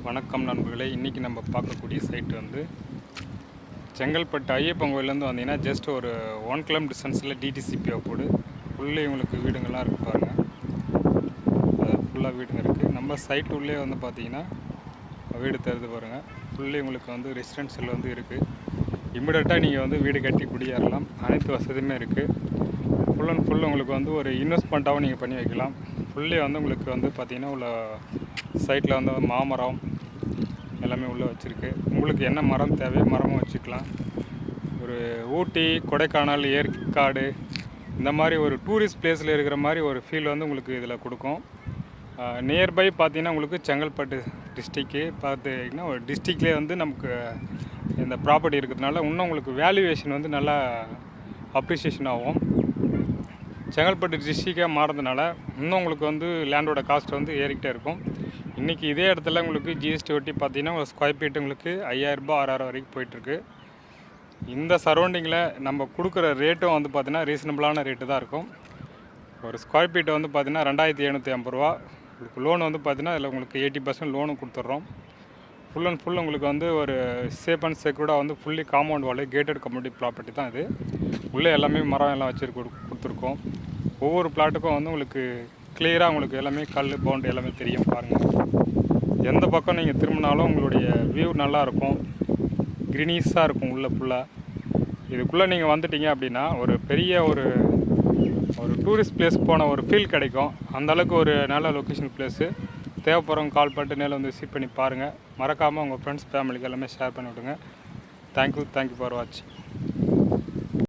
வணக்கம் நண்பர்களே. இன்றைக்கி நம்ம பார்க்கக்கூடிய சைட் வந்து செங்கல்பட்டு ஐயப்பன் கோயிலேருந்து வந்தீங்கன்னா ஜஸ்ட் ஒரு 1 கிலோமீட்டர் டிஸ்டன்ஸில் டிடிசிபிஓ போடு உள்ளே உங்களுக்கு வீடுங்கள்லாம் இருக்குது பாருங்கள். அது ஃபுல்லாக வீடுங்க இருக்குது. நம்ம சைட் உள்ளே வந்து பார்த்தீங்கன்னா வீடு தருது பாருங்கள். ஃபுல்லி உங்களுக்கு வந்து ரெசிடென்ஷியல் வந்து இருக்குது. இம்மிடியட்டாக நீங்கள் வந்து வீடு கட்டி குடியேறலாம். அனைத்து வசதியுமே இருக்குது. ஃபுல் அண்ட் ஃபுல் உங்களுக்கு வந்து ஒரு இன்வெஸ்ட்மெண்ட்டாகவும் நீங்கள் பண்ணி வைக்கலாம். ஃபுல்லி வந்து உங்களுக்கு வந்து பார்த்திங்கன்னா உள்ள சைட்டில் வந்து மாமரம் எல்லாமே உள்ளே வச்சுருக்கு. உங்களுக்கு என்ன மரம் தேவையோ மரமும் வச்சுக்கலாம். ஒரு ஊட்டி, கொடைக்கானல், ஏற்காடு இந்த மாதிரி ஒரு டூரிஸ்ட் பிளேஸில் இருக்கிற மாதிரி ஒரு ஃபீல் வந்து உங்களுக்கு இதில் கொடுக்கும். நியர்பை பார்த்திங்கன்னா உங்களுக்கு செங்கல்பட்டு டிஸ்ட்ரிக்கு பார்த்திங்கன்னா ஒரு டிஸ்ட்ரிக்ட்லேயே வந்து நமக்கு இந்த ப்ராப்பர்ட்டி இருக்கிறதுனால இன்னும் உங்களுக்கு வேல்யூவேஷன் வந்து நல்லா அப்ரிசியேஷன் ஆகும். செங்கல்பட்டு டிஸ்ட்ரிக்டாக மாறதுனால இன்னும் உங்களுக்கு வந்து லேண்டோட காஸ்ட் வந்து ஏறிக்கிட்டே இருக்கும். இன்றைக்கி இதே இடத்துல உங்களுக்கு ஜிஎஸ்டி ஒட்டி பார்த்தீங்கன்னா ஒரு ஸ்கொயர் ஃபீட்டு உங்களுக்கு 5000 ரூபாய் 6000 வரைக்கும் போயிட்டுருக்கு. இந்த சரௌண்டிங்கில் நம்ம கொடுக்குற ரேட்டும் வந்து பார்த்திங்கன்னா ரீசனபிளான ரேட்டு தான் இருக்கும். ஒரு ஸ்கொயர் ஃபீட்டை வந்து பார்த்திங்கன்னா 2750 ரூபா. உங்களுக்கு லோன் வந்து பார்த்திங்கன்னா அதில் உங்களுக்கு 80% லோனும் கொடுத்துட்றோம். ஃபுல் அண்ட் ஃபுல் உங்களுக்கு வந்து ஒரு சேஃப் அண்ட் செக்யூர்டாக வந்து fully compound wall gated community property தான் இது. உள்ளே எல்லாமே மரம் எல்லாம் கொடுத்துருக்கோம். ஒவ்வொரு பிளாட்டுக்கும் வந்து உங்களுக்கு கிளியராக உங்களுக்கு எல்லாமே கல் பவுண்ட் எல்லாமே தெரியும் பாருங்கள். எந்த பக்கம் நீங்கள் திரும்பினாலும் உங்களுடைய வியூ நல்லாயிருக்கும், க்ரீனிஷாக இருக்கும் உள்ளே ஃபுல்லாக. இதுக்குள்ளே நீங்கள் வந்துட்டீங்க அப்படின்னா ஒரு பெரிய ஒரு டூரிஸ்ட் பிளேஸ் போன ஒரு ஃபீல் கிடைக்கும். அந்தளவுக்கு ஒரு நல்ல லொக்கேஷன் பிளேஸு. தேவைப்படுறவங்க கால் பண்ணிட்டு நேரில் வந்து விசிட் பண்ணி பாருங்கள். மறக்காமல் உங்கள் ஃப்ரெண்ட்ஸ் ஃபேமிலிக்கு எல்லாமே ஷேர் பண்ணி விடுங்க. தேங்க்யூ ஃபார் வாட்சிங்.